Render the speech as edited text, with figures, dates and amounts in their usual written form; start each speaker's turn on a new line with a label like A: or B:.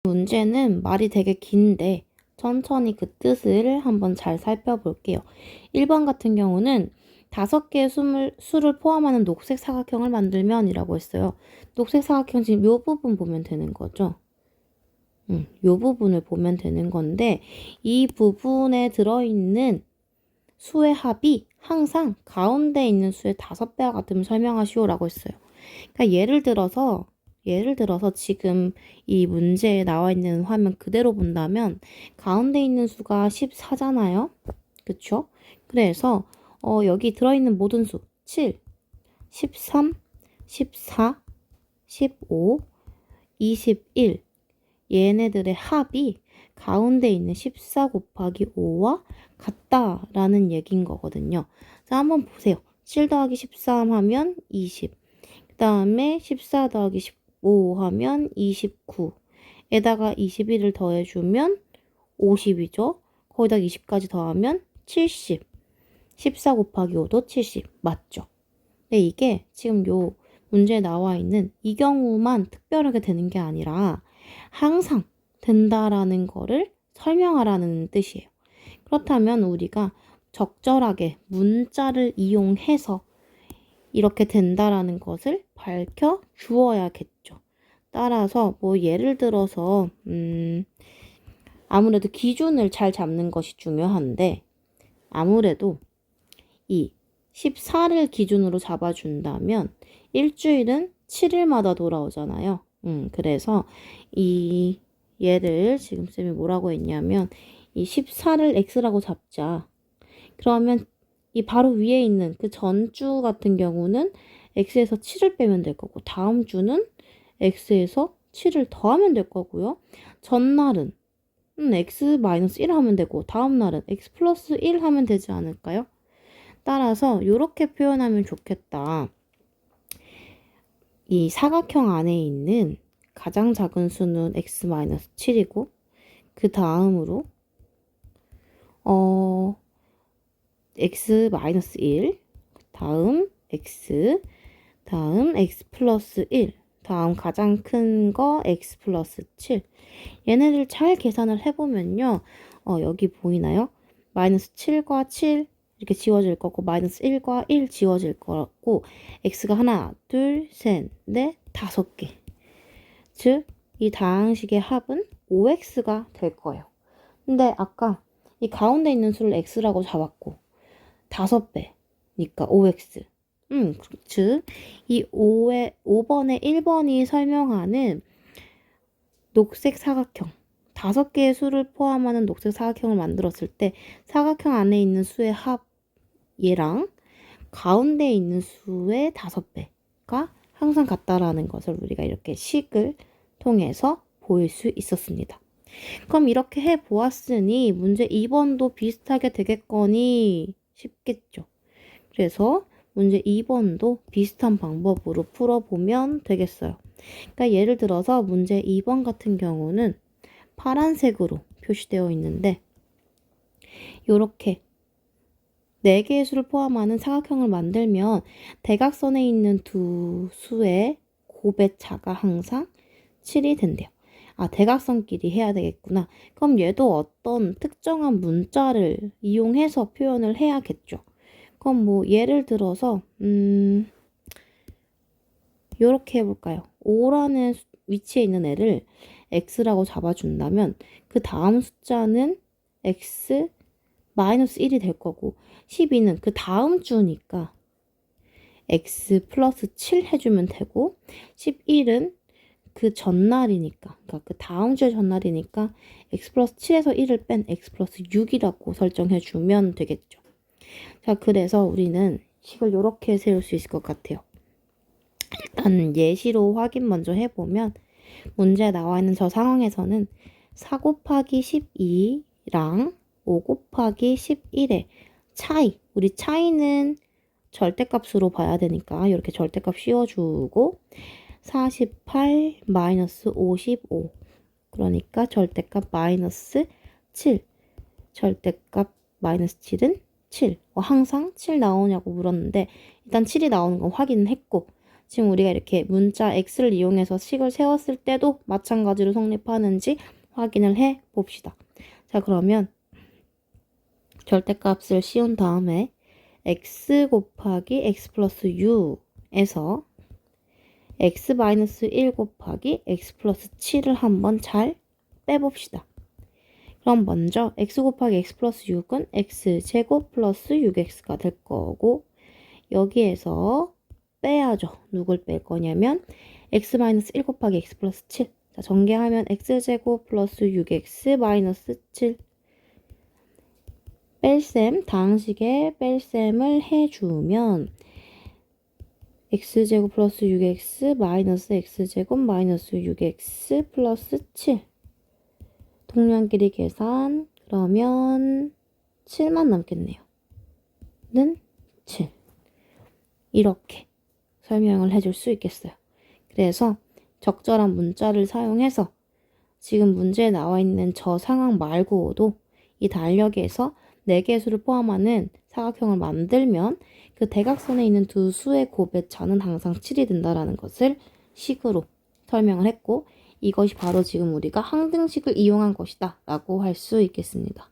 A: 문제는 말이 되게 긴데 천천히 그 뜻을 한번 잘 살펴볼게요. 1번 같은 경우는 5개의 수를 포함하는 녹색 사각형을 만들면 이라고 했어요. 녹색 사각형 지금 이 부분 보면 되는 거죠. 이 부분을 보면 되는 건데 이 부분에 들어있는 수의 합이 항상 가운데 있는 수의 5배와 같음을 설명하시오라고 했어요. 그러니까 예를 들어서 지금 이 문제에 나와 있는 화면 그대로 본다면 가운데 있는 수가 14잖아요. 그쵸? 그래서 여기 들어있는 모든 수 7, 13, 14, 15, 21 얘네들의 합이 가운데 있는 14 곱하기 5와 같다라는 얘기인 거거든요. 자, 한번 보세요. 7 더하기 13 하면 20. 그 다음에 14 더하기 15 하면 29. 에다가 21을 더해주면 50이죠. 거기다 20까지 더하면 70. 14 곱하기 5도 70. 맞죠? 근데 이게 지금 요 문제에 나와 있는 이 경우만 특별하게 되는 게 아니라 항상 된다라는 거를 설명하라는 뜻이에요. 그렇다면 우리가 적절하게 문자를 이용해서 이렇게 된다라는 것을 밝혀 주어야겠죠. 따라서 뭐 예를 들어서 아무래도 기준을 잘 잡는 것이 중요한데 아무래도 이 14를 기준으로 잡아준다면 일주일은 7일마다 돌아오잖아요. 그래서 이 얘를 지금 쌤이 뭐라고 했냐면 이 14를 x라고 잡자. 그러면 이 바로 위에 있는 그 전주 같은 경우는 x에서 7을 빼면 될 거고 다음 주는 x에서 7을 더하면 될 거고요. 전날은 x-1 하면 되고 다음 날은 x 플러스 1 하면 되지 않을까요? 따라서 이렇게 표현하면 좋겠다. 이 사각형 안에 있는 가장 작은 수는 x-7이고 그 다음으로 x-1 다음 x 다음 x 플러스 1 다음 가장 큰 거 x 플러스 7 얘네들 잘 계산을 해보면요. 여기 보이나요? 마이너스 7과 7 이렇게 지워질 거고 마이너스 1과 1 지워질 거고 x가 하나, 둘, 셋, 넷, 5개. 즉, 이 다항식의 합은 5x가 될 거예요. 근데 아까 이 가운데 있는 수를 x라고 잡았고 5배니까 5x. 즉, 이 5번에 1번이 설명하는 녹색 사각형 5개의 수를 포함하는 녹색 사각형을 만들었을 때 사각형 안에 있는 수의 합 얘랑 가운데 있는 수의 5배가 항상 같다라는 것을 우리가 이렇게 식을 통해서 보일 수 있었습니다. 그럼 이렇게 해보았으니 문제 2번도 비슷하게 되겠거니 싶겠죠. 그래서 문제 2번도 비슷한 방법으로 풀어보면 되겠어요. 그러니까 예를 들어서 문제 2번 같은 경우는 파란색으로 표시되어 있는데 이렇게 4개의 수를 포함하는 사각형을 만들면 대각선에 있는 두 수의 곱의 차가 항상 7이 된대요. 아, 대각선끼리 해야 되겠구나. 그럼 얘도 어떤 특정한 문자를 이용해서 표현을 해야겠죠. 그럼 뭐 예를 들어서 이렇게 해볼까요? 5라는 위치에 있는 애를 x라고 잡아준다면 그 다음 숫자는 x 마이너스 1이 될 거고 12는 그 다음 주니까 x 플러스 7 해주면 되고 11은 그 전날이니까 그러니까 그 다음 주의 전날이니까 x 플러스 7에서 1을 뺀 x 플러스 6이라고 설정해주면 되겠죠. 자, 그래서 우리는 식을 이렇게 세울 수 있을 것 같아요. 일단 예시로 확인 먼저 해보면 문제에 나와 있는 저 상황에서는 4 곱하기 12랑 5 곱하기 11의 차이, 우리 차이는 절대값으로 봐야 되니까 이렇게 절대값 씌워주고 48 마이너스 55 그러니까 절대값 마이너스 7 절대값 마이너스 7은 7 항상 7 나오냐고 물었는데 일단 7이 나오는 건 확인했고 지금 우리가 이렇게 문자 x를 이용해서 식을 세웠을 때도 마찬가지로 성립하는지 확인을 해 봅시다. 자, 그러면 절대값을 씌운 다음에 x 곱하기 x 플러스 u에서 x-1 곱하기 x 플러스 7을 한번 잘 빼봅시다. 그럼 먼저 x 곱하기 x 플러스 6은 x제곱 플러스 6x가 될 거고, 여기에서 빼야죠. 누굴 뺄 거냐면 x-1 곱하기 x 플러스 7. 자, 전개하면 x제곱 플러스 6x 마이너스 7. 뺄셈, 다항식에 뺄셈을 해주면 x제곱 플러스 6x 마이너스 x제곱 마이너스 6x 플러스 7. 동량끼리 계산, 그러면 7만 남겠네요. 는 7. 이렇게 설명을 해줄 수 있겠어요. 그래서 적절한 문자를 사용해서 지금 문제에 나와 있는 저 상황 말고도 이 달력에서 4개의 수를 포함하는 사각형을 만들면 그 대각선에 있는 두 수의 곱의 차는 항상 7이 된다라는 것을 식으로 설명을 했고, 이것이 바로 지금 우리가 항등식을 이용한 것이다 라고 할 수 있겠습니다.